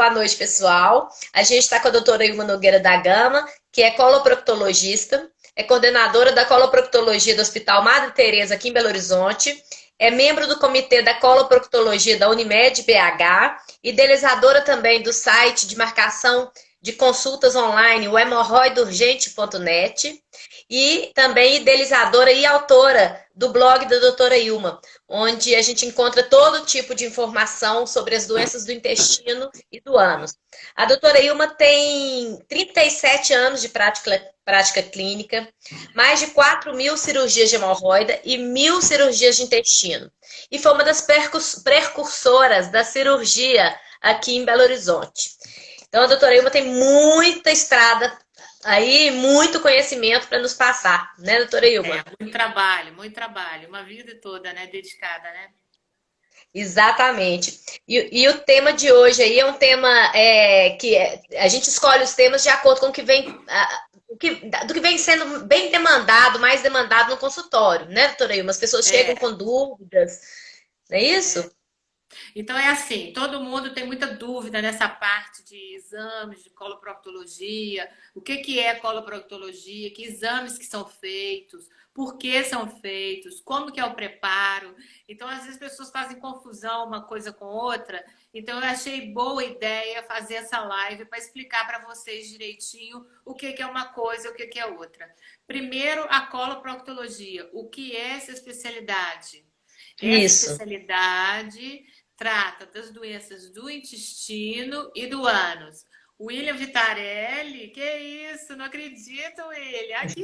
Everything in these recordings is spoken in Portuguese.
boa noite, pessoal. A gente está com a doutora Ilma Nogueira da Gama, que é coloproctologista, é coordenadora da coloproctologia do Hospital Madre Teresa aqui em Belo Horizonte, é membro do comitê da coloproctologia da Unimed BH, idealizadora também do site de marcação de consultas online, o hemorroidurgente.net, e também idealizadora e autora do blog da doutora Ilma, onde a gente encontra todo tipo de informação sobre as doenças do intestino e do ânus. A doutora Ilma tem 37 anos de prática clínica, mais de 4.000 cirurgias de hemorroida e 1.000 cirurgias de intestino. E foi uma das precursoras da cirurgia aqui em Belo Horizonte. Então, a doutora Ilma tem muita estrada aí, muito conhecimento para nos passar, né, doutora Ilma? Muito trabalho, uma vida toda, né, dedicada, né? Exatamente. E o tema de hoje aí é um tema a gente escolhe os temas de acordo com o que vem, do que vem sendo bem demandado, mais demandado no consultório, né, doutora Ilma? As pessoas chegam É, com dúvidas, não é isso? então é assim, todo mundo tem muita dúvida nessa parte de exames de coloproctologia, o que que é coloproctologia, que exames que são feitos, por que são feitos, como que é o preparo. Então, às vezes, as pessoas fazem confusão uma coisa com outra. Então, eu achei boa ideia fazer essa live para explicar para vocês direitinho o que que é uma coisa e o que que é outra. Primeiro, a coloproctologia. O que é essa especialidade? Essa Isso. especialidade trata das doenças do intestino e do ânus. William Vitarelli, que isso? Não acredito, William. Aqui,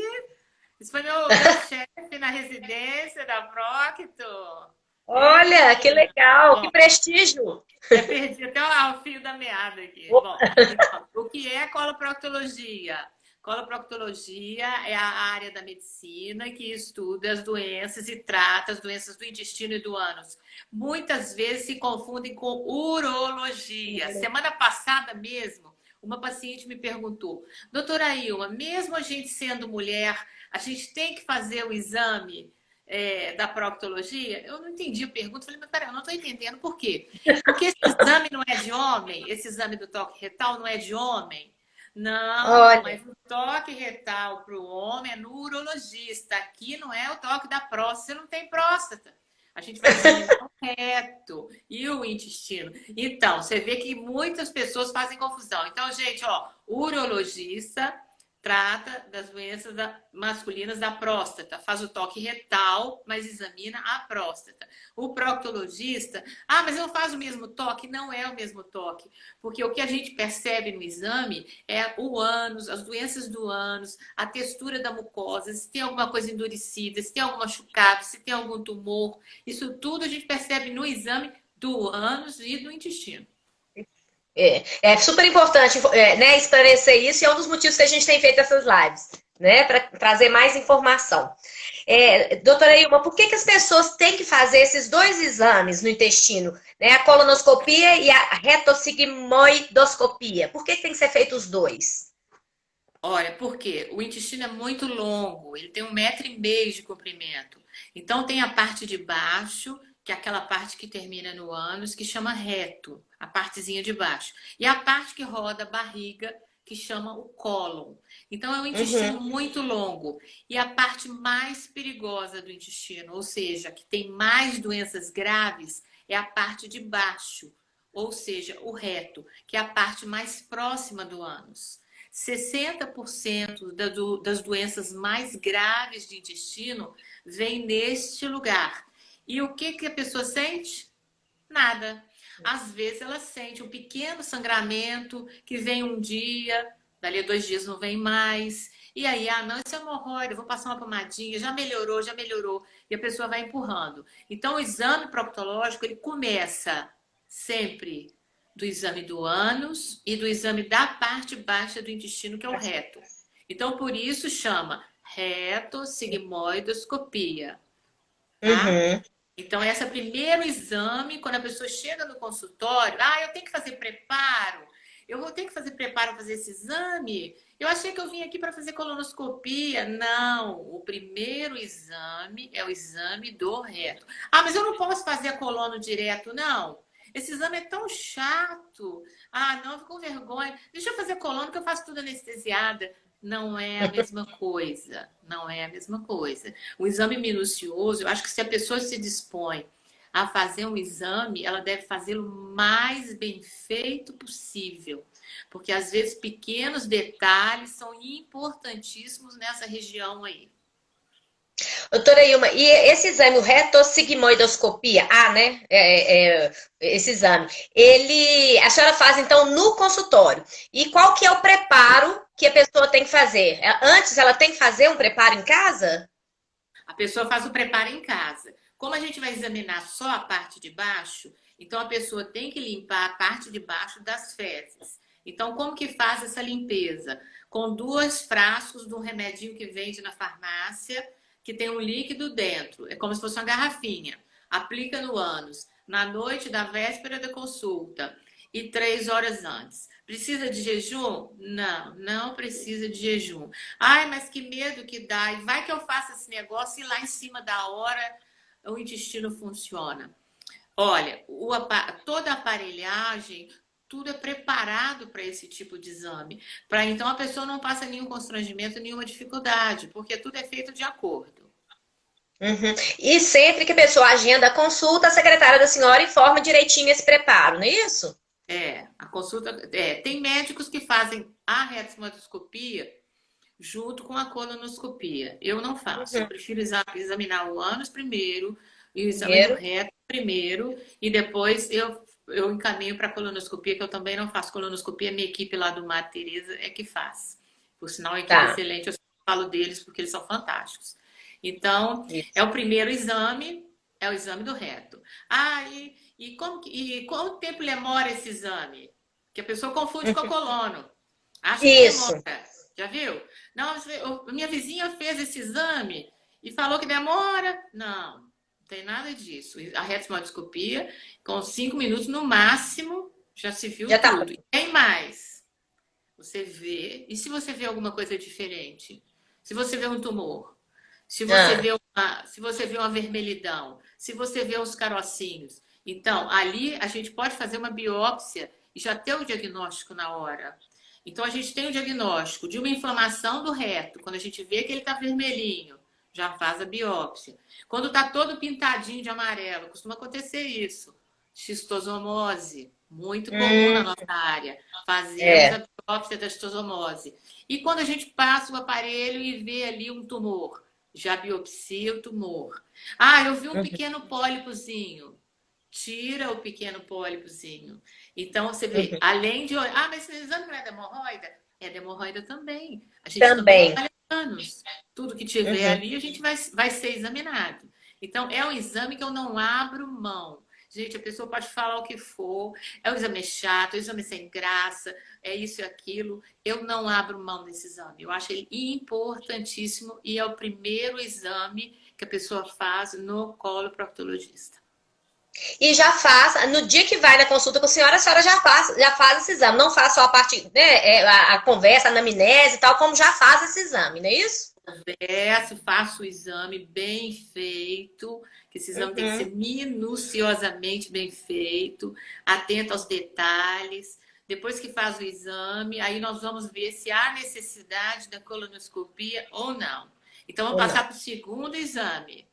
isso foi meu chefe na residência da Procto. Olha, que William. legal, que Bom, prestígio. até perdi até o fio da meada aqui. Bom, então, o que é coloproctologia? Coloproctologia é a área da medicina que estuda as doenças e trata as doenças do intestino e do ânus. Muitas vezes se confundem com urologia. Semana passada mesmo, uma paciente me perguntou: doutora Ilma, mesmo a gente sendo mulher, a gente tem que fazer o exame da proctologia? Eu não entendi a pergunta. Falei, mas peraí, eu não estou entendendo por quê. Porque esse exame não é de homem? Esse exame do toque retal não é de homem? Não, Olha, mas o toque retal para o homem é no urologista. Aqui não é o toque da próstata. Você não tem próstata. A gente vai examinar o reto e o intestino. Então, você vê que muitas pessoas fazem confusão. Então, gente, ó, urologista trata das doenças masculinas da próstata, faz o toque retal, mas examina a próstata. O proctologista, mas eu faço o mesmo toque? Não é o mesmo toque, porque o que a gente percebe no exame é o ânus, as doenças do ânus, a textura da mucosa, se tem alguma coisa endurecida, se tem algum machucado, se tem algum tumor, isso tudo a gente percebe no exame do ânus e do intestino. é super importante, né, esclarecer isso, e é um dos motivos que a gente tem feito essas lives, né, para trazer mais informação. Doutora Ilma, por que as pessoas têm que fazer esses dois exames no intestino, né, a colonoscopia e a retossigmoidoscopia? Por que tem que ser feitos os dois? Olha, por quê? O intestino é muito longo, ele tem 1,5 metro de comprimento. Então tem a parte de baixo, que é aquela parte que termina no ânus, que chama reto, a partezinha de baixo. E a parte que roda a barriga, que chama o cólon. Então é um intestino Uhum. muito longo. E a parte mais perigosa do intestino, ou seja, que tem mais doenças graves, é a parte de baixo, ou seja, o reto, que é a parte mais próxima do ânus. 60% das doenças mais graves de intestino vem neste lugar. E o que a pessoa sente? Nada. Às vezes ela sente um pequeno sangramento que vem um dia, dali a 2 dias não vem mais. E aí, não, isso é hemorroida, eu vou passar uma pomadinha, já melhorou, já melhorou. E a pessoa vai empurrando. Então, o exame proctológico, ele começa sempre do exame do ânus e do exame da parte baixa do intestino, que é o reto. Então, por isso chama retossigmoidoscopia, tá? Uhum. Então, esse é o primeiro exame, quando a pessoa chega no consultório, eu tenho que fazer preparo, eu vou ter que fazer preparo para fazer esse exame? Eu achei que eu vim aqui para fazer colonoscopia. Não, o primeiro exame é o exame do reto. Mas eu não posso fazer a colono direto, não. esse exame é tão chato. Ah, não, eu fico com vergonha. Deixa eu fazer colônia que eu faço tudo anestesiada. Não é a mesma coisa. Não é a mesma coisa. O exame minucioso, eu acho que se a pessoa se dispõe a fazer um exame, ela deve fazê-lo mais bem feito possível. Porque às vezes pequenos detalhes são importantíssimos nessa região aí. Doutora Ilma, e esse exame, o retossigmoidoscopia, né? Esse exame, a senhora faz então no consultório. E qual que é o preparo que a pessoa tem que fazer? Antes ela tem que fazer um preparo em casa? A pessoa faz o preparo em casa. Como a gente vai examinar só a parte de baixo, então a pessoa tem que limpar a parte de baixo das fezes. Então, como que faz essa limpeza? Com 2 frascos de um remedinho que vende na farmácia, que tem um líquido dentro. É como se fosse uma garrafinha. Aplica no ânus na noite da véspera da consulta e 3 horas antes. Precisa de jejum? Não, não precisa de jejum. Ai, mas que medo que dá. E vai que eu faço esse negócio e lá em cima da hora o intestino funciona. Olha, toda a aparelhagem, tudo é preparado para esse tipo de exame. Então a pessoa não passa nenhum constrangimento, nenhuma dificuldade, porque tudo é feito de acordo. Uhum. E sempre que a pessoa agenda a consulta, a secretária da senhora informa direitinho esse preparo, não é isso? A consulta. Tem médicos que fazem a retoscopia junto com a colonoscopia. Eu não faço. Eu prefiro examinar o ânus primeiro, e o exame do reto primeiro, e depois eu encaminho para a colonoscopia, que eu também não faço colonoscopia, minha equipe lá do Mar Tereza é que faz. Por sinal, a equipe excelente, eu falo deles porque eles são fantásticos. Então, é o primeiro exame, é o exame do reto. E quanto tempo demora esse exame? Que a pessoa confunde com a colono. Acha que demora. Já viu? Não, minha vizinha fez esse exame e falou que demora. Não, não tem nada disso. A retoscopia, com 5 minutos no máximo, já se viu já tudo. E tem mais. Você vê. E se você vê alguma coisa diferente? Se você vê um tumor, se você vê uma vermelhidão, se você vê uns carocinhos. Então, ali a gente pode fazer uma biópsia e já ter o diagnóstico na hora. Então, a gente tem o diagnóstico de uma inflamação do reto. Quando a gente vê que ele está vermelhinho, já faz a biópsia. Quando está todo pintadinho de amarelo, costuma acontecer isso. Xistosomose, muito comum na nossa área. Fazemos a biópsia da xistosomose. E quando a gente passa o aparelho e vê ali um tumor, já biopsia o tumor. Eu vi um pequeno pólipozinho. Tira o pequeno pólipozinho. Então, você vê, além de olhar, mas esse exame não é da hemorroida? É da hemorroida também. A gente também trabalha anos. Tudo que tiver ali, a gente vai ser examinado. Então, é um exame que eu não abro mão. Gente, a pessoa pode falar o que for, é um exame chato, é um exame sem graça, é isso e aquilo. Eu não abro mão desse exame. Eu acho ele importantíssimo e é o primeiro exame que a pessoa faz no coloproctologista. E já faz, no dia que vai na consulta com a senhora já faz esse exame. Não faz só a parte, né, a conversa, a anamnese e tal, como já faz esse exame, não é isso? Faço o exame bem feito, que esse exame tem que ser minuciosamente bem feito, atento aos detalhes. Depois que faz o exame, aí nós vamos ver se há necessidade da colonoscopia ou não. Então, vamos passar para o segundo exame.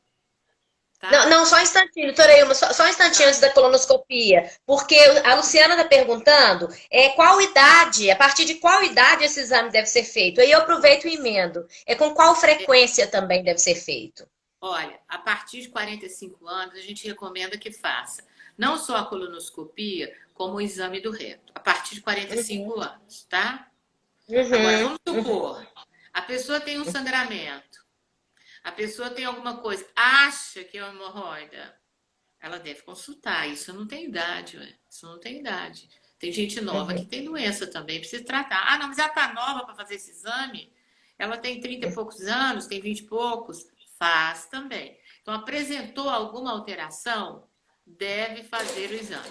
Tá? Não, só um instantinho, doutora Ilma, só um instantinho antes da colonoscopia, porque a Luciana está perguntando qual idade, a partir de qual idade esse exame deve ser feito? Aí eu aproveito e emendo. Com qual frequência também deve ser feito? Olha, a partir de 45 anos, a gente recomenda que faça não só a colonoscopia, como o exame do reto, a partir de 45 anos, tá? Agora, vamos supor, a pessoa tem um sangramento, a pessoa tem alguma coisa, acha que é uma hemorroida, ela deve consultar. Isso não tem idade, ué. Isso não tem idade. Tem gente nova que tem doença também, precisa tratar. Não, mas ela tá nova para fazer esse exame? Ela tem 30 e poucos anos, tem 20 e poucos? Faz também. Então, apresentou alguma alteração, deve fazer o exame.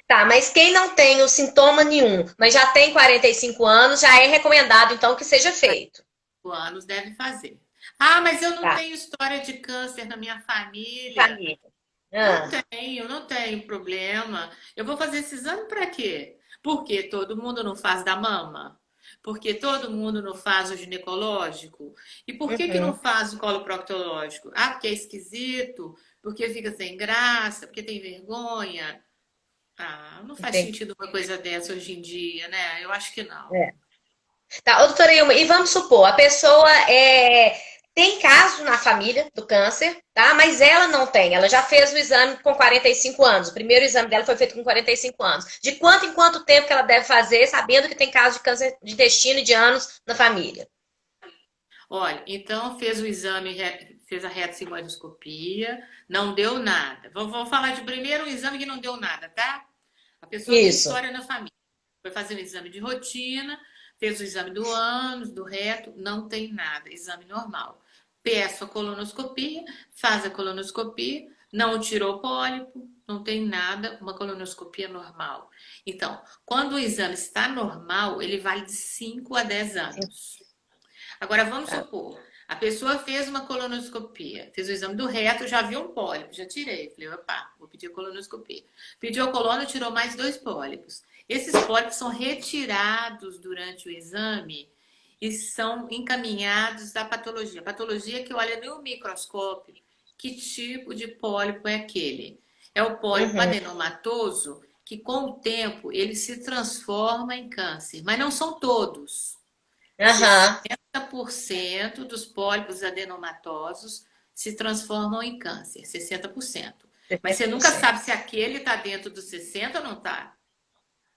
Tá, mas quem não tem o sintoma nenhum, mas já tem 45 anos, já é recomendado, então, que seja feito. 45 anos deve fazer. Mas eu não tenho história de câncer na minha família. Ah, Não tenho problema. Eu vou fazer esse exame para quê? Porque todo mundo não faz da mama? Porque todo mundo não faz o ginecológico? E por que não uhum, faz o coloproctológico? Ah, porque é esquisito? Porque fica sem graça? Porque tem vergonha? Ah, não faz entendi. sentido uma coisa dessa hoje em dia, né? Eu acho que não. É. Tá, ô, doutora Ilma, e vamos supor, a pessoa tem caso na família do câncer, tá? Mas ela não tem. Ela já fez o exame com 45 anos. O primeiro exame dela foi feito com 45 anos. De quanto em quanto tempo que ela deve fazer, sabendo que tem caso de câncer de intestino e de anos na família? Olha, então fez o exame, fez a retossigmoidoscopia, não deu nada. Vou falar de primeiro um exame que não deu nada, tá? A pessoa tem Isso. história na família. Foi fazer um exame de rotina, fez o exame do ânus, do reto, não tem nada, exame normal. Peço a colonoscopia, faz a colonoscopia, não tirou pólipo, não tem nada, uma colonoscopia normal. Então, quando o exame está normal, ele vale de 5 a 10 Sim, anos. Agora, vamos tá. supor, a pessoa fez uma colonoscopia, fez o exame do reto, já viu um pólipo, já tirei. Falei, opa, vou pedir a colonoscopia. Pediu a coluna, tirou mais 2 pólipos. Esses pólipos são retirados durante o exame e são encaminhados da patologia. A patologia que olha no microscópio, que tipo de pólipo é aquele? É o pólipo Uhum. adenomatoso, que com o tempo ele se transforma em câncer, mas não são todos. Aham. 60% dos pólipos adenomatosos se transformam em câncer, 60%. Mas você nunca 60%. sabe se aquele está dentro dos 60 ou não está.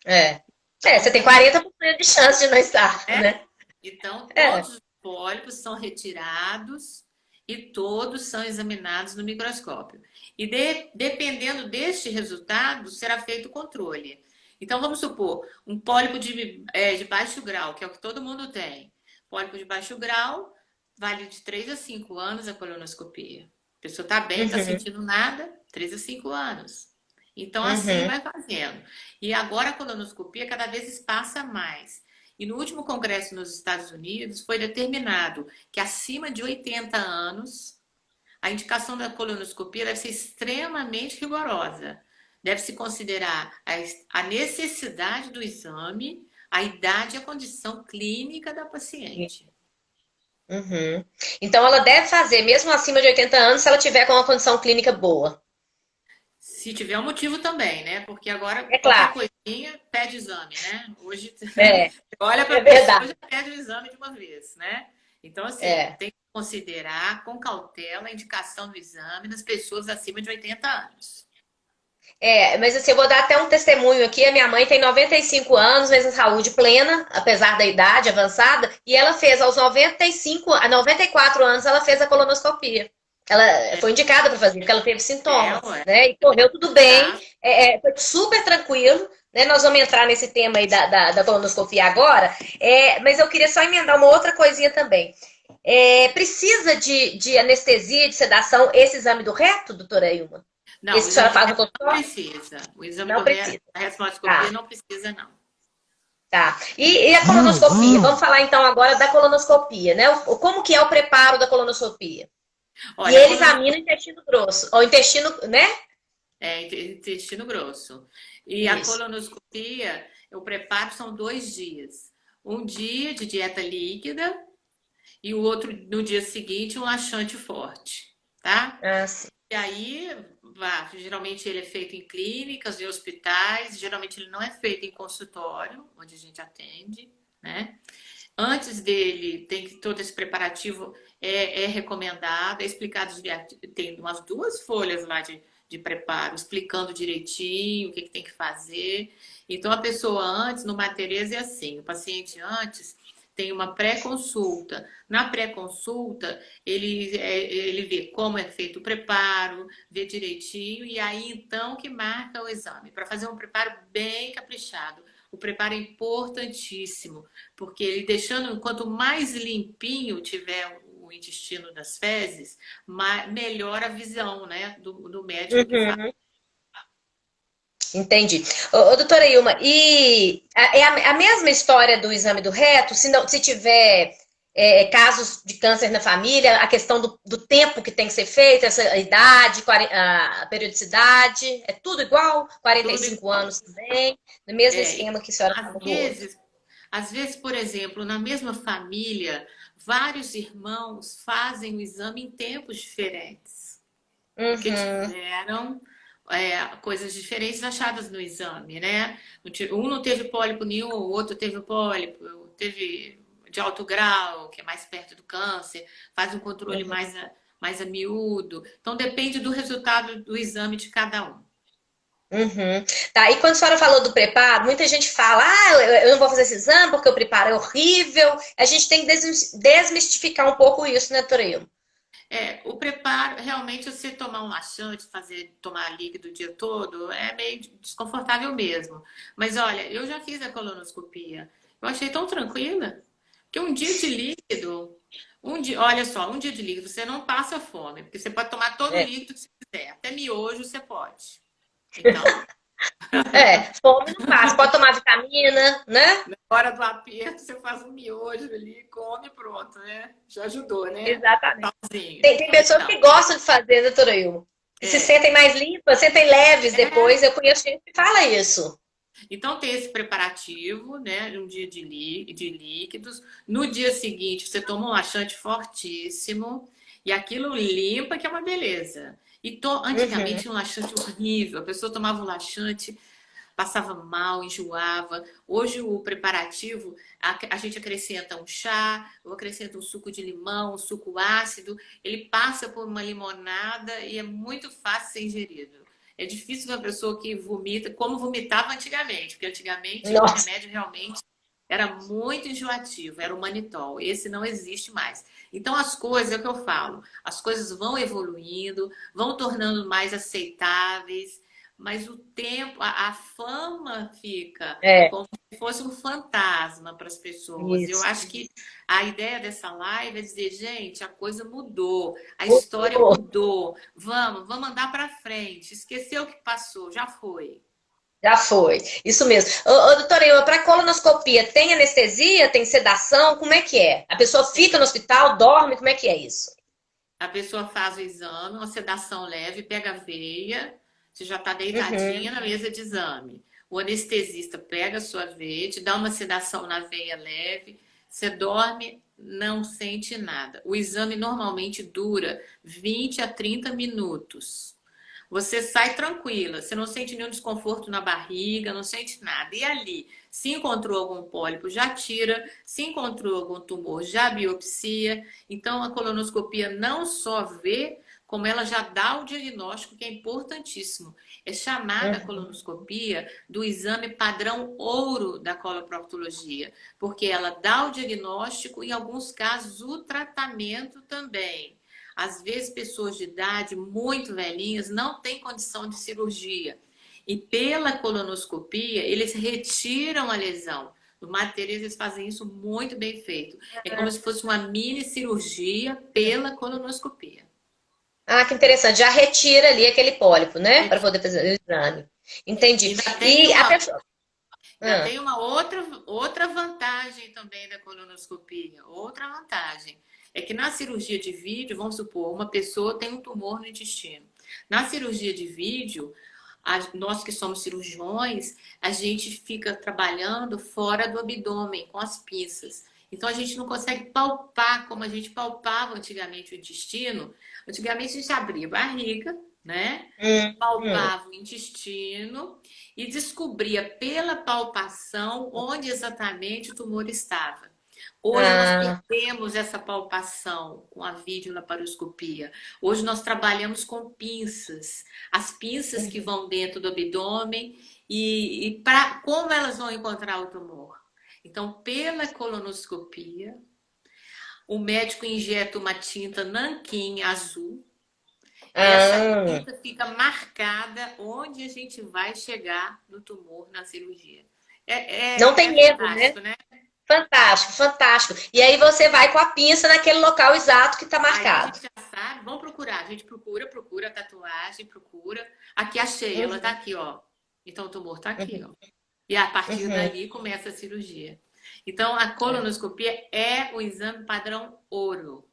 É. É, você Então, tem tem que, 40% de chance de não estar, né? né? Então, É. todos os pólipos são retirados e todos são examinados no microscópio. E dependendo deste resultado, será feito o controle. Então, vamos supor, um pólipo de baixo grau, que é o que todo mundo tem. Pólipo de baixo grau vale de 3 a 5 anos a colonoscopia. A pessoa está bem, está Uhum. sentindo nada, 3 a 5 anos. Então, assim Uhum. vai fazendo. E agora a colonoscopia cada vez espaça mais. E no último congresso nos Estados Unidos foi determinado que acima de 80 anos a indicação da colonoscopia deve ser extremamente rigorosa. Deve-se considerar a necessidade do exame, a idade e a condição clínica da paciente. Uhum. Então ela deve fazer, mesmo acima de 80 anos, se ela tiver com uma condição clínica boa. Se tiver um motivo também, né? Porque agora É qualquer claro. coisinha pede exame, né? Hoje É, olha para é a pessoa e verdade. já pede o exame de uma vez, né? Então, assim, É. tem que considerar com cautela a indicação do exame nas pessoas acima de 80 anos. É, mas assim, eu vou dar até um testemunho aqui. A minha mãe tem 95 anos, mesmo saúde plena, apesar da idade avançada, e ela fez aos 95, a 94 anos, ela fez a colonoscopia. Ela foi indicada para fazer, porque ela teve sintomas, Ué, né? E correu tudo bem, tá? foi super tranquilo, né? Nós vamos entrar nesse tema aí da colonoscopia agora, mas eu queria só emendar uma outra coisinha também. Precisa de anestesia, de sedação, esse exame do reto, doutora Ilma? Não, Esse o que a senhora exame do faz no reto não consultório? precisa. O exame Não do reto, precisa. a retoscopia Tá. não precisa, não. Tá. E a colonoscopia? Vamos falar então agora da colonoscopia, né? Como que é o preparo da colonoscopia? E Olha, a ele colonoscopia examina o intestino grosso, ou intestino, né? é intestino grosso. E a Isso. colonoscopia, o preparo são 2 dias. Um dia de dieta líquida e o outro, no dia seguinte, um laxante forte, tá? Ah, sim. E aí, geralmente ele é feito em clínicas, em hospitais, geralmente ele não é feito em consultório, onde a gente atende, né? Antes dele, tem que todo esse preparativo é recomendado, é explicado, tem umas 2 folhas lá de preparo, explicando direitinho o que tem que fazer. Então, a pessoa antes, no Matereza, é assim, o paciente antes tem uma pré-consulta. Na pré-consulta, ele vê como é feito o preparo, vê direitinho, e aí então que marca o exame, para fazer um preparo bem caprichado. O preparo é importantíssimo, porque ele deixando, quanto mais limpinho tiver o intestino das fezes, melhor a visão, né, do médico que faz. Uhum, entendi. Doutora Ilma, e é a mesma história do exame do reto? Se, não, se tiver casos de câncer na família, a questão do tempo que tem que ser feito, essa idade, a periodicidade, é tudo igual? Tudo 45 igual. anos também, no mesmo É, esquema que a senhora às falou do outro. vezes, às vezes, por exemplo, na mesma família, vários irmãos fazem o exame em tempos diferentes, porque Uhum, tiveram coisas diferentes achadas no exame, né? Um não teve pólipo nenhum, o outro teve pólipo, teve de alto grau, que é mais perto do câncer, faz um controle uhum. mais a miúdo. Então, depende do resultado do exame de cada um. Uhum. Tá, e quando a senhora falou do preparo, muita gente fala, eu não vou fazer esse exame porque o preparo é horrível. A gente tem que desmistificar um pouco isso, né, Torilo? O preparo, realmente, você tomar um laxante, tomar líquido o dia todo, é meio desconfortável mesmo. Mas olha, eu já fiz a colonoscopia. Eu achei tão tranquila. Que um dia de líquido, olha só, um dia de líquido, você não passa fome, porque você pode tomar todo o É, líquido que você quiser, até miojo você pode. Então, fome não passa. Pode tomar vitamina, né? na hora do aperto, você faz um miojo ali, come e pronto, né? Já ajudou, né? Exatamente. Sozinho. Tem pessoas Então, que gostam de fazer, né, Torilo? E se é. sentem mais limpas, sentem leves É. depois. Eu conheço gente que fala isso. Então tem esse preparativo, né? Um dia de líquidos. No dia seguinte, você toma um laxante fortíssimo e aquilo limpa, que é uma beleza. Uhum. Antigamente um laxante horrível. A pessoa tomava um laxante, passava mal, enjoava. Hoje o preparativo, a gente acrescenta um chá, ou acrescenta um suco de limão, um suco ácido. Ele passa por uma limonada e é muito fácil ser ingerido. É difícil uma pessoa que vomita, como vomitava antigamente, porque antigamente o Nossa. remédio realmente era muito enjoativo, era o manitol. Esse não existe mais. Então as coisas, é o que eu falo, as coisas vão evoluindo, vão tornando mais aceitáveis, mas o tempo, a fama fica É, como se fosse um fantasma para as pessoas. Eu isso. acho que a ideia dessa live é dizer, gente, a coisa mudou, a história Mudou. mudou. Vamos andar para frente. Esqueceu o que passou, já foi. Já foi. Isso mesmo. Doutora Ilma, para colonoscopia, tem anestesia? Tem sedação? Como é que é? A pessoa fica no hospital, dorme? Como é que é isso? A pessoa faz o exame, uma sedação leve, pega a veia, você já está deitadinha Uhum. na mesa de exame. O anestesista pega a sua veia, te dá uma sedação na veia leve, você dorme, não sente nada. O exame normalmente dura 20 a 30 minutos. Você sai tranquila, você não sente nenhum desconforto na barriga, não sente nada. E ali, se encontrou algum pólipo, já tira, se encontrou algum tumor, já biopsia. Então, a colonoscopia não só vê, como ela já dá o diagnóstico, que é importantíssimo. É chamada a Uhum. colonoscopia do exame padrão ouro da coloproctologia, porque ela dá o diagnóstico e, em alguns casos, o tratamento também. Às vezes, pessoas de idade muito velhinhas não têm condição de cirurgia. E pela colonoscopia, eles retiram a lesão. No Madre Teresa, eles fazem isso muito bem feito. É como se fosse uma mini cirurgia pela colonoscopia. Ah, que interessante. Já retira ali aquele pólipo, né? Para poder fazer o exame. Entendi. Ainda tem E a uma, pessoa. ainda Ah, tem uma outra vantagem também da colonoscopia. Outra vantagem é que na cirurgia de vídeo, vamos supor, uma pessoa tem um tumor no intestino. Na cirurgia de vídeo, nós que somos cirurgiões, a gente fica trabalhando fora do abdômen, com as pinças. Então a gente não consegue palpar como a gente palpava antigamente o intestino. Antigamente a gente abria a barriga, né? hum. Palpava o intestino e descobria pela palpação onde exatamente o tumor estava. Hoje nós Ah, perdemos essa palpação com a videolaparoscopia. Hoje nós trabalhamos com pinças. As pinças que uhum. vão dentro do abdômen e para como elas vão encontrar o tumor. Então, pela colonoscopia, o médico injeta uma tinta nanquim azul e essa Ah, tinta fica marcada onde a gente vai chegar no tumor na cirurgia. não tem É medo, né? fantástico, né? Fantástico, fantástico. E aí você vai com a pinça naquele local exato que está Aí a marcado. gente já sabe, vamos procurar. A gente procura a tatuagem, procura. Aqui achei, ela tá Uhum, aqui, ó. Então o tumor tá aqui, uhum, ó. E a partir uhum. dali começa a cirurgia. Então, a colonoscopia é o exame padrão ouro.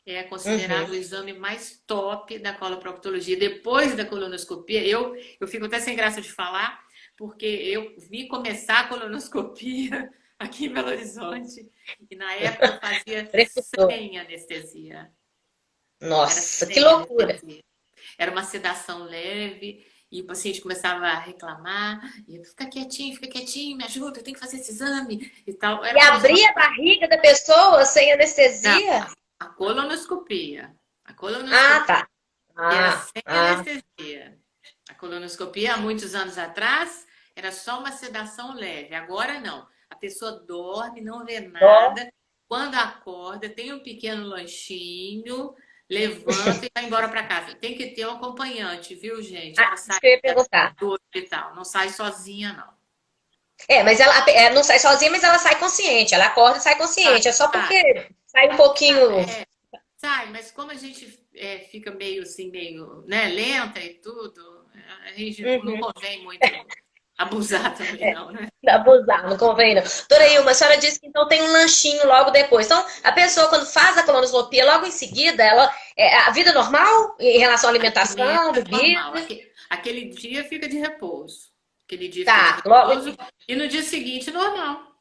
É considerado o exame mais top da coloproctologia. Depois da colonoscopia, eu fico até sem graça de falar, porque eu vi começar a colonoscopia aqui em Belo Horizonte, e na época eu fazia Precursor. sem anestesia. Era Nossa, que sem loucura. anestesia. Era uma sedação leve, e o paciente começava a reclamar, e eu, fica quietinho, me ajuda, eu tenho que fazer esse exame e tal. E Era uma coisa. abrir a barriga da pessoa sem Não, anestesia? a colonoscopia. A Ah, colonoscopia tá. era Ah, sem ah. anestesia. A colonoscopia, há muitos anos atrás, era só uma sedação leve. Agora não. A pessoa dorme, não vê Ó, nada. Quando acorda, tem um pequeno lanchinho, levanta e vai embora para casa. Tem que ter um acompanhante, viu, gente? Para isso sair que eu ia perguntar. do hospital. Não sai sozinha, não. Mas ela não sai sozinha, mas ela sai consciente. Ela acorda e sai Sai, consciente. É só sai, porque sai um pouquinho. sai, mas como a gente fica meio assim, meio, né, lenta e tudo, a gente não Uhum. convém muito abusar também, não, né? Abusar, não convém, não. Doutora Não. Ilma, a senhora disse que então tem um lanchinho logo depois. Então, a pessoa, quando faz a colonoscopia, logo em seguida, ela. A vida normal em relação à alimentação, Alimenta bebida. normal. Aquele dia fica de repouso. Aquele dia fica de Tá, logo. repouso. E no dia seguinte, normal.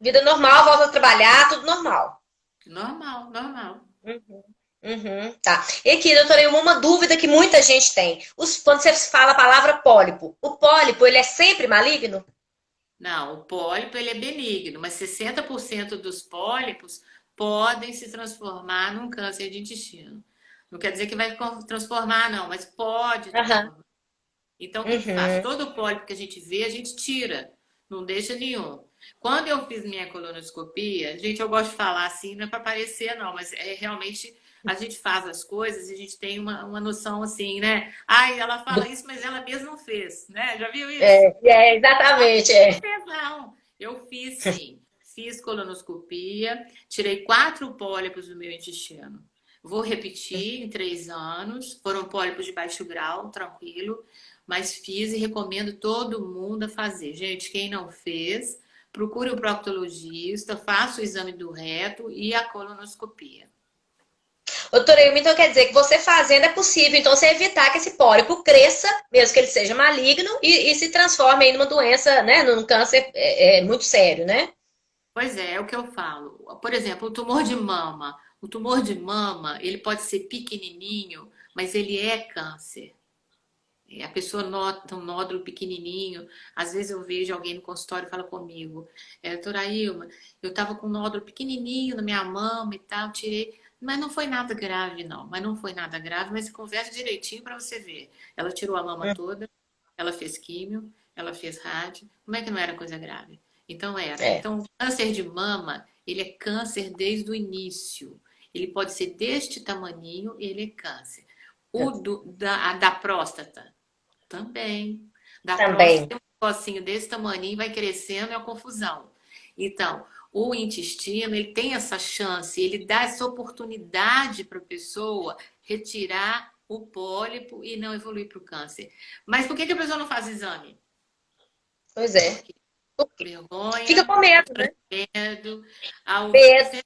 Vida normal, volta a trabalhar, tudo normal. Normal, normal. Uhum, tá. E aqui, doutora Ilma, uma dúvida que muita gente tem. Quando você fala a palavra pólipo, o pólipo, ele é sempre maligno? Não, o pólipo ele é benigno, mas 60% dos pólipos podem se transformar num câncer de intestino. Não quer dizer que vai transformar, não, mas pode Aham. transformar. Então, o que que faz? Uhum. Todo o pólipo que a gente vê, a gente tira, não deixa nenhum. Quando eu fiz minha colonoscopia, gente, eu gosto de falar assim, não é para parecer, não, mas é realmente a gente faz as coisas e a gente tem uma noção assim, né? Ai, ela fala isso, mas ela mesma não fez, né? Já viu isso? Exatamente. Não fez, não. Eu fiz sim. Fiz colonoscopia, tirei 4 pólipos do meu intestino. Vou repetir em 3 anos. Foram pólipos de baixo grau, tranquilo. Mas fiz e recomendo todo mundo a fazer. Gente, quem não fez, procure o proctologista, faça o exame do reto e a colonoscopia. Doutora Ilma, então quer dizer que você fazendo é possível, então, você evitar que esse pólipo cresça, mesmo que ele seja maligno, e se transforme em uma doença, né, num câncer muito sério, né? Pois é o que eu falo. Por exemplo, o tumor de mama. O tumor de mama, ele pode ser pequenininho, mas ele é câncer. A pessoa nota um nódulo pequenininho. Às vezes eu vejo alguém no consultório e fala comigo, doutora Ilma, eu estava com um nódulo pequenininho na minha mama e tal, tirei. Mas não foi nada grave, não. Mas não foi nada grave, mas conversa direitinho para você ver. Ela tirou a mama toda, ela fez químio, ela fez rádio. Como é que não era coisa grave? Então era. É. Então, o câncer de mama, ele é câncer desde o início. Ele pode ser deste tamaninho, ele é câncer. O da próstata também. Da próstata Também. tem um negocinho desse tamaninho, vai crescendo, é uma confusão. Então, o intestino, ele tem essa chance, ele dá essa oportunidade para a pessoa retirar o pólipo e não evoluir para o câncer. Mas por que a pessoa não faz exame? Pois é. Por quê? Por quê? Fica Vergonha, com medo, né? medo, Medo.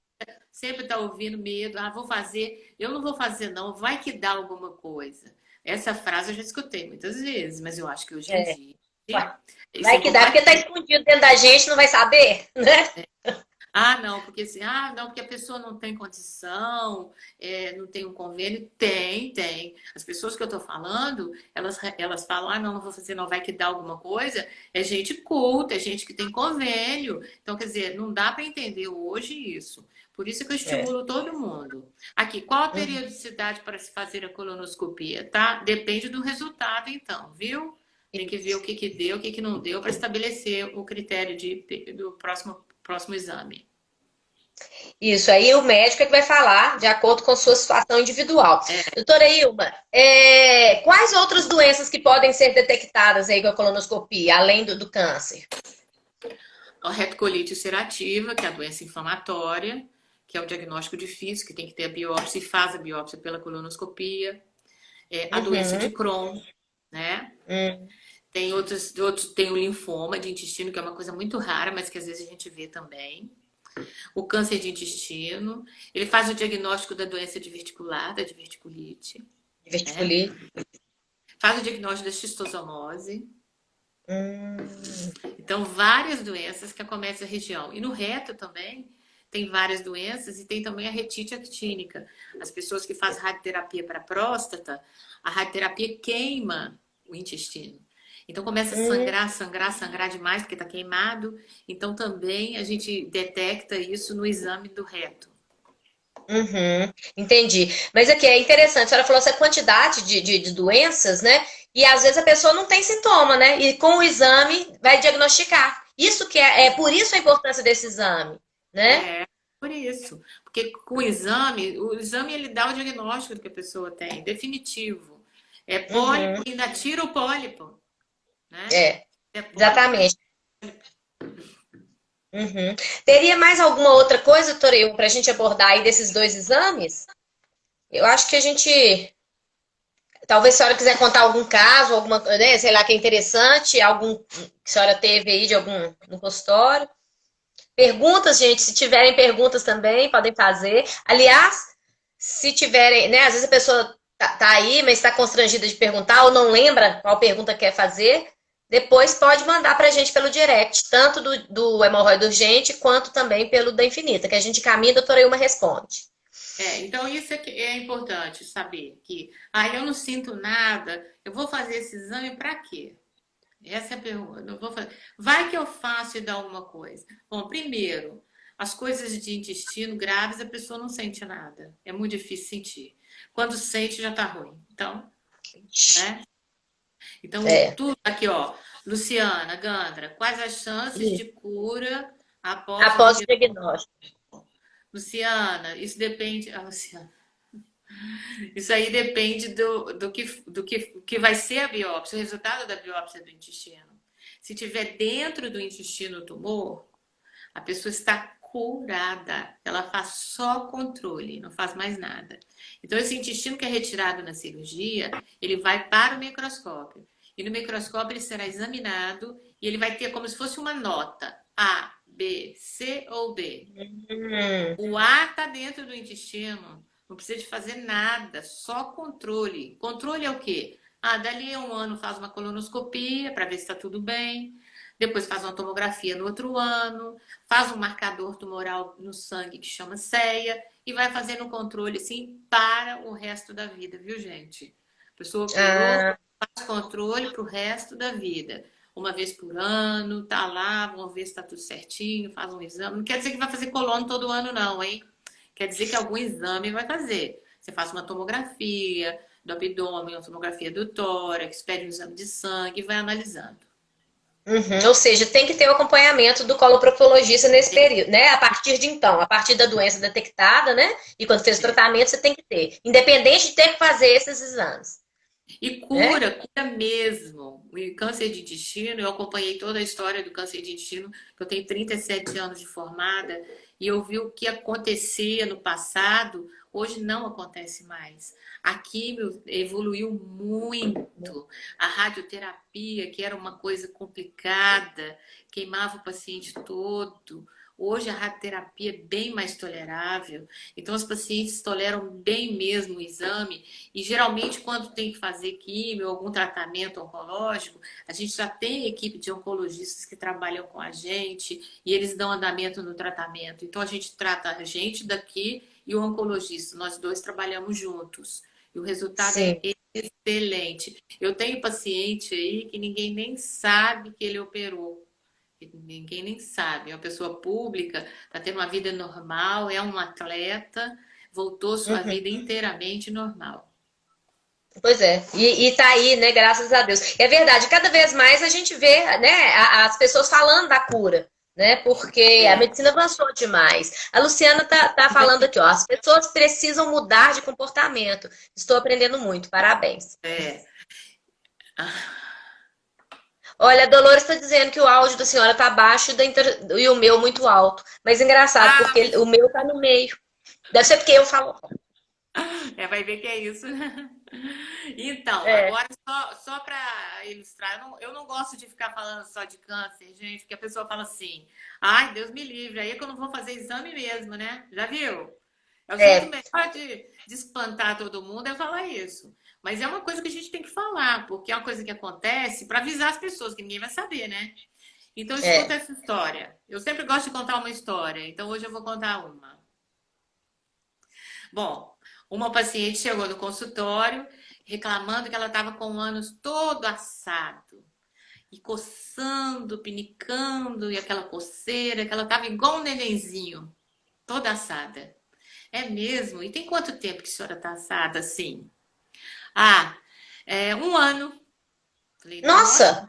sempre está ouvindo medo, vou fazer, eu não vou fazer não, vai que dá alguma coisa. Essa frase eu já escutei muitas vezes, mas eu acho que hoje em É. dia Ué, isso é vai que dá, porque tá incompatível. escondido dentro da gente, não vai saber, né? Não, porque assim, não, porque a pessoa não tem condição, não tem um convênio. Tem, tem. As pessoas que eu tô falando, elas falam, não, não vou fazer, não, vai que dá alguma coisa. É gente culta, é gente que tem convênio. Então, quer dizer, não dá para entender hoje isso. Por isso que eu É. estimulo todo mundo. Aqui, qual a Uhum. periodicidade para se fazer a colonoscopia, tá? Depende do resultado, então, viu? Tem que ver o que que deu, o que que não deu, para estabelecer o critério do próximo exame. Isso aí o médico é que vai falar de acordo com sua situação individual. É, Doutora Ilma, quais outras doenças que podem ser detectadas aí com a colonoscopia, além do câncer? a retocolite ulcerativa, que é a doença inflamatória, que é um diagnóstico difícil, que tem que ter a biópsia e faz a biópsia pela colonoscopia. A doença de Uhum. Crohn, né? Hum. Tem o linfoma de intestino, que é uma coisa muito rara, mas que às vezes a gente vê também. O câncer de intestino. Ele faz o diagnóstico da doença diverticular, da diverticulite. Diverticulite. Faz o diagnóstico da xistosomose. Hum. Então, várias doenças que acometem a região. E no reto também tem várias doenças e tem também a retite actínica. As pessoas que fazem radioterapia para próstata, a radioterapia queima o intestino. Então começa a sangrar demais, porque está queimado. Então também a gente detecta isso no exame do reto. Uhum, entendi. Mas aqui é interessante, a senhora falou essa quantidade de doenças, né? E às vezes a pessoa não tem sintoma, né? E com o exame vai diagnosticar. Isso que é por isso a importância desse exame, né? É, por isso. Porque com o exame ele dá o diagnóstico do que a pessoa tem, definitivo. É pólipo, Uhum, ainda tira o pólipo, né? É pólipo. exatamente. Uhum. Teria mais alguma outra coisa, doutora, para a gente abordar aí desses dois exames? Eu acho que a gente. Talvez a senhora quiser contar algum caso, alguma, né, sei lá, que é interessante, algum que a senhora teve aí de algum no consultório. Perguntas, gente, se tiverem perguntas também, podem fazer. Aliás, se tiverem, né, às vezes a pessoa tá aí, mas está constrangida de perguntar ou não lembra qual pergunta quer fazer, depois pode mandar para a gente pelo direct, tanto do hemorroida urgente, quanto também pelo da infinita, que a gente caminha, a doutora Ilma responde. Então isso é importante saber que, eu não sinto nada, eu vou fazer esse exame para quê? Essa é a pergunta. Não vou fazer. Vai que eu faço e dá alguma coisa. Bom, primeiro, as coisas de intestino graves a pessoa não sente nada. É muito difícil sentir. Quando sente já tá ruim. Então, né? Então, É. tudo aqui, ó. Luciana, Gandra, quais as chances de cura após o Após o diagnóstico? diagnóstico. Luciana, isso depende. Luciana. Isso aí depende do que vai ser a biópsia, o resultado da biópsia do intestino. Se tiver dentro do intestino o tumor, a pessoa está curada. Ela faz só controle, não faz mais nada. Então, esse intestino que é retirado na cirurgia, ele vai para o microscópio. E no microscópio ele será examinado e ele vai ter como se fosse uma nota. A, B, C ou D. O A está dentro do intestino. Não precisa de fazer nada, só controle. Controle é o quê? Dali a um ano faz uma colonoscopia para ver se está tudo bem. Depois faz uma tomografia no outro ano. Faz um marcador tumoral no sangue que chama CEA. E vai fazendo um controle assim para o resto da vida, viu, gente? A pessoa operou, faz controle para o resto da vida. Uma vez por ano, tá lá, vamos ver se está tudo certinho, faz um exame. Não quer dizer que vai fazer colono todo ano, não, hein? Quer dizer que algum exame vai fazer. Você faz uma tomografia do abdômen, uma tomografia do tórax, pede um exame de sangue e vai analisando. Ou seja, tem que ter o acompanhamento do coloproctologista nesse período, né? A partir de então, a partir da doença detectada, né? E quando fez o tratamento, você tem que ter. Independente de ter que fazer esses exames. E cura mesmo. O câncer de intestino, eu acompanhei toda a história do câncer de intestino, que eu tenho 37 anos de formada, e eu vi o que acontecia no passado, hoje não acontece mais. A químio evoluiu muito. A radioterapia, que era uma coisa complicada, queimava o paciente todo. Hoje a radioterapia é bem mais tolerável, então os pacientes toleram bem mesmo o exame e geralmente quando tem que fazer químio ou algum tratamento oncológico, a gente já tem equipe de oncologistas que trabalham com a gente e eles dão andamento no tratamento. Então a gente trata a gente daqui e o oncologista, nós dois trabalhamos juntos e o resultado é excelente. Eu tenho paciente aí que ninguém nem sabe que ele operou. Ninguém nem sabe. É uma pessoa pública, está tendo uma vida normal, é um atleta, voltou sua vida inteiramente normal. Pois é, e tá aí, né? Graças a Deus. É verdade, cada vez mais a gente vê, né, as pessoas falando da cura, né? Porque a medicina avançou demais. A Luciana tá falando aqui, ó, as pessoas precisam mudar de comportamento. Estou aprendendo muito, parabéns. Olha, a Dolores está dizendo que o áudio da senhora tá baixo e o meu muito alto. Mas engraçado, porque o meu tá no meio. Deve ser porque eu falo. Vai ver que é isso. Então, É, agora só para ilustrar, eu não gosto de ficar falando só de câncer, gente, porque a pessoa fala assim, ai, Deus me livre, aí é que eu não vou fazer exame mesmo, né? Já viu? É o jeito é, melhor de espantar todo mundo é falar isso. Mas é uma coisa que a gente tem que falar, porque é uma coisa que acontece para avisar as pessoas, que ninguém vai saber, né? Então, escuta é. essa história. Eu sempre gosto de contar uma história, então hoje eu vou contar uma. Bom, uma paciente chegou no consultório reclamando que ela estava com o ânus todo assado e coçando, pinicando e aquela coceira, que ela estava igual um nenenzinho, toda assada. É mesmo? E tem quanto tempo que a senhora está assada assim? Ah, um ano. Falei, nossa, Nossa!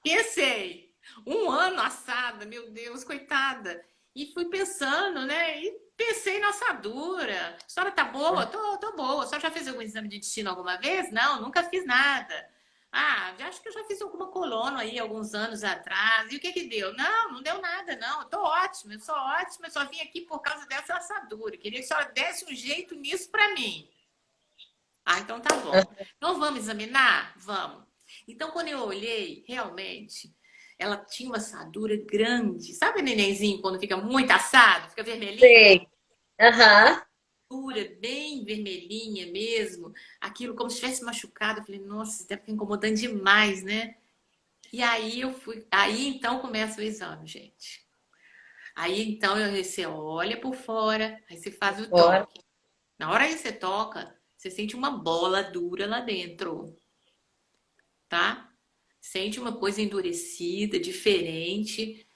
pensei. Um ano assada, meu Deus, coitada. E fui pensando, né? E pensei na assadura. A senhora tá boa? Tô boa. A senhora já fez algum exame de intestino alguma vez? Não, nunca fiz nada. Ah, acho que eu já fiz alguma colono aí alguns anos atrás. E o que que deu? Não, não deu nada, não. Eu tô ótima, eu sou ótima. Eu só vim aqui por causa dessa assadura. Queria que a senhora desse um jeito nisso pra mim. Ah, então tá bom. Então vamos examinar? Vamos. Então, quando eu olhei, realmente, ela tinha uma assadura grande. Sabe o nenenzinho quando fica muito assado, fica vermelhinho? Sei. Aham. Dura, bem vermelhinha mesmo. Aquilo como se tivesse machucado. Eu falei, nossa, isso deve estar incomodando demais, né? E aí eu fui. Aí então começa o exame, gente. Aí então você olha por fora, aí você faz o Bora. toque. Na hora que você toca, você sente uma bola dura lá dentro, tá? Sente uma coisa endurecida, diferente.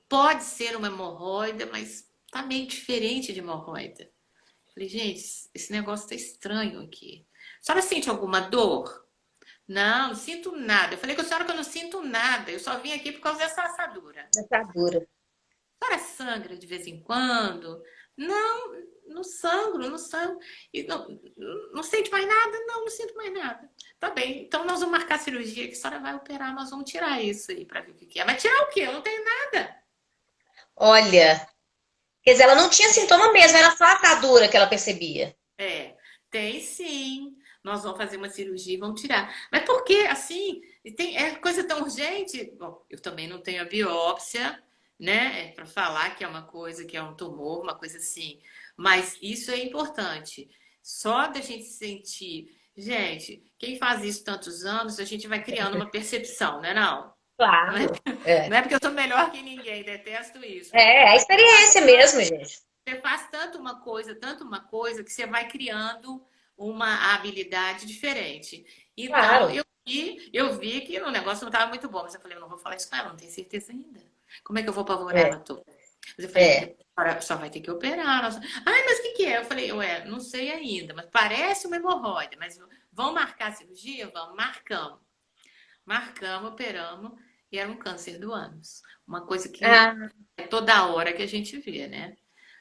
Pode ser uma hemorroida, mas tá meio diferente de hemorroida. Falei, gente, esse negócio tá estranho aqui. A senhora sente alguma dor? Não, não sinto nada. Eu falei com a senhora que eu não sinto nada. Eu só vim aqui por causa dessa assadura. Dentadura. A senhora sangra de vez em quando? Não, não sangro, não sangro. E não sente mais nada? Não, não sinto mais nada. Tá bem, então nós vamos marcar a cirurgia que a senhora vai operar, nós vamos tirar isso aí pra ver o que que é. Mas tirar o quê? Eu não tenho nada. Olha, quer dizer, ela não tinha sintoma mesmo, era só a atadura que ela percebia. É, tem sim. Nós vamos fazer uma cirurgia e vamos tirar. Mas por que assim? É coisa tão urgente? Bom, eu também não tenho a biópsia, né? Para falar que é uma coisa, que é um tumor, uma coisa assim. Mas isso é importante. Só da gente sentir. Gente, quem faz isso tantos anos, a gente vai criando uma percepção, né? Não? Não é, Claro. É. não é porque eu sou melhor que ninguém, detesto isso. É, a Mas experiência mesmo, gente. você faz tanto uma coisa, que você vai criando uma habilidade diferente. Então, Claro. eu vi que o negócio não estava muito bom, mas eu falei, eu não vou falar isso com ela, não tenho certeza ainda. Como é que eu vou apavorar ela É, toda? Mas eu falei, é. porque agora só vai ter que operar. Nossa. Ai, mas o que que é? Eu falei, ué, não sei ainda, mas parece uma hemorroida. Mas vão marcar a cirurgia? Vamos, marcamos. Marcamos, operamos, e era um câncer do ânus. Uma coisa que Ah, é toda hora que a gente vê, né?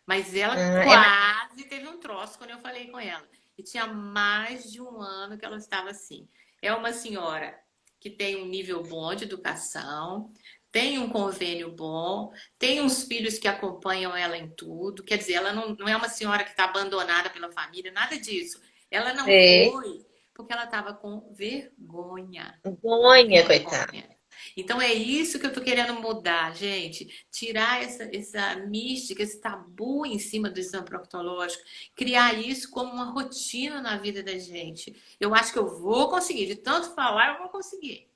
Mas ela é, quase teve um troço quando eu falei com ela. E tinha mais de um ano que ela estava assim. É uma senhora que tem um nível bom de educação, tem um convênio bom, tem uns filhos que acompanham ela em tudo. Quer dizer, ela não é uma senhora que está abandonada pela família, nada disso. Ela não sei. foi porque ela estava com vergonha. Vergonha, coitada. Vergonha. Então é isso que eu tô querendo mudar, gente. Tirar essa mística, esse tabu em cima do exame proctológico, criar isso como uma rotina na vida da gente. Eu acho que eu vou conseguir, de tanto falar, eu vou conseguir.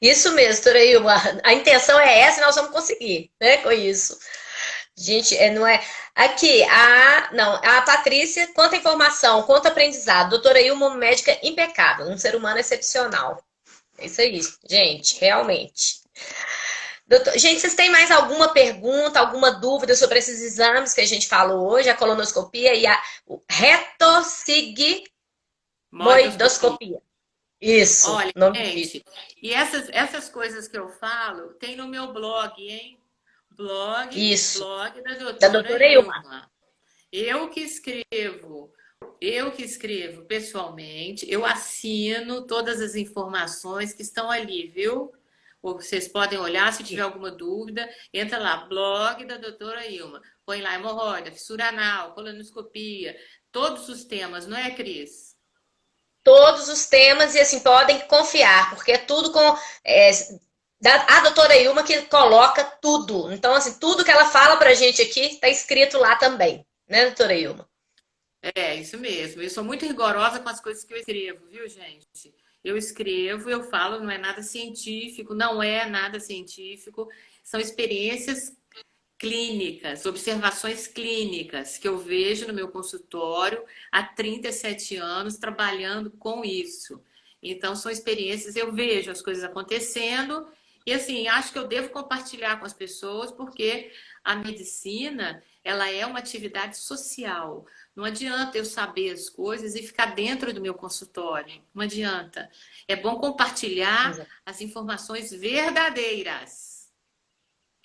Isso mesmo, Toraíma. A intenção é essa e nós vamos conseguir, né, com isso. Gente, não é. Aqui, não, a Patrícia, quanta informação, quanto aprendizado. Doutora Ilma, uma médica impecável, um ser humano excepcional. É isso aí, gente, realmente. Gente, vocês têm mais alguma pergunta, alguma dúvida sobre esses exames que a gente falou hoje, a colonoscopia e a Moidoscopia. retossigmoidoscopia? Isso, Olha, nome difícil. gente, e essas coisas que eu falo, tem no meu blog, hein? Isso, Blog da da doutora doutora Ilma. Ilma. Eu que escrevo, eu que escrevo pessoalmente, eu assino todas as informações que estão ali, viu? Ou vocês podem olhar, se tiver alguma dúvida, entra lá, blog da doutora Ilma. Põe lá hemorroida, fissura anal, colonoscopia, todos os temas, não é, Cris? Todos os temas e assim, podem confiar, porque é tudo com a doutora Ilma que coloca tudo. Então, assim, tudo que ela fala pra gente aqui está escrito lá também, né, doutora Ilma? É, isso mesmo. Eu sou muito rigorosa com as coisas que eu escrevo, viu, gente? Eu escrevo, eu falo, não é nada científico, não é nada científico, são experiências clínicas, observações clínicas que eu vejo no meu consultório há 37 anos trabalhando com isso. Então, são experiências, eu vejo as coisas acontecendo e, assim, acho que eu devo compartilhar com as pessoas porque a medicina, ela é uma atividade social. Não adianta eu saber as coisas e ficar dentro do meu consultório. Não adianta. É bom compartilhar as informações verdadeiras.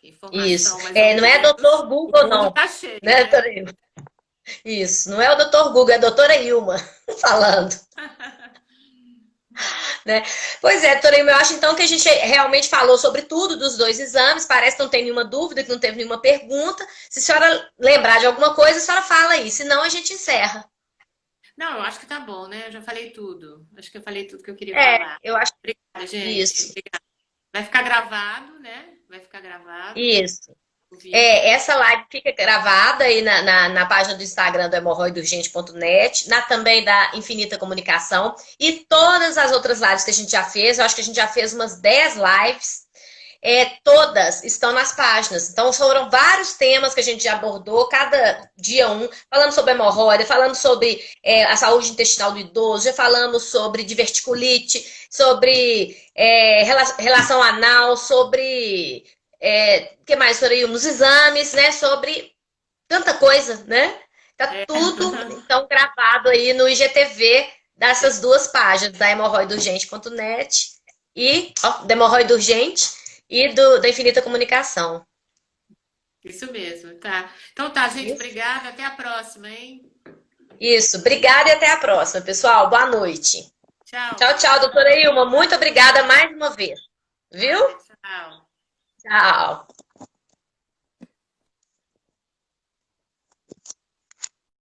Isso. Informação, mais ou Não é menos. doutor O Google, mundo não. tá cheio, Né, né? doutora Ilma? Isso. Não é o doutor Google, é a doutora Ilma falando. Né? Pois é, doutora Ilma, eu acho então que a gente realmente falou sobre tudo dos dois exames. Parece que não tem nenhuma dúvida, que não teve nenhuma pergunta. Se a senhora lembrar de alguma coisa, a senhora fala aí. Senão, a gente encerra. Não, eu acho que tá bom, né? Eu já falei tudo. Acho que eu falei tudo que eu queria falar. Eu acho Obrigada, gente. isso. Obrigada. Vai ficar gravado, né? Vai ficar gravado Isso. o vídeo. Essa live fica gravada aí na página do Instagram do hemorroidourgente.net, também da Infinita Comunicação e todas as outras lives que a gente já fez. Eu acho que a gente já fez umas 10 lives. Todas estão nas páginas. Então, foram vários temas que a gente já abordou, cada dia um, falando sobre hemorroida, falando sobre a saúde intestinal do idoso, já falamos sobre diverticulite, sobre relação anal, sobre o que mais, sobre os exames, né? Sobre tanta coisa, né? Tá tudo, então, gravado aí no IGTV dessas duas páginas, da hemorroidourgente.net e da Hemorroida Urgente e da Infinita Comunicação. Isso mesmo, tá. Então tá, gente, Isso. obrigada. Até a próxima, hein? Isso. Obrigada e até a próxima, pessoal. Boa noite. Tchau. Tchau, tchau, doutora Ilma. Muito obrigada mais uma vez. Viu? Tchau. Tchau.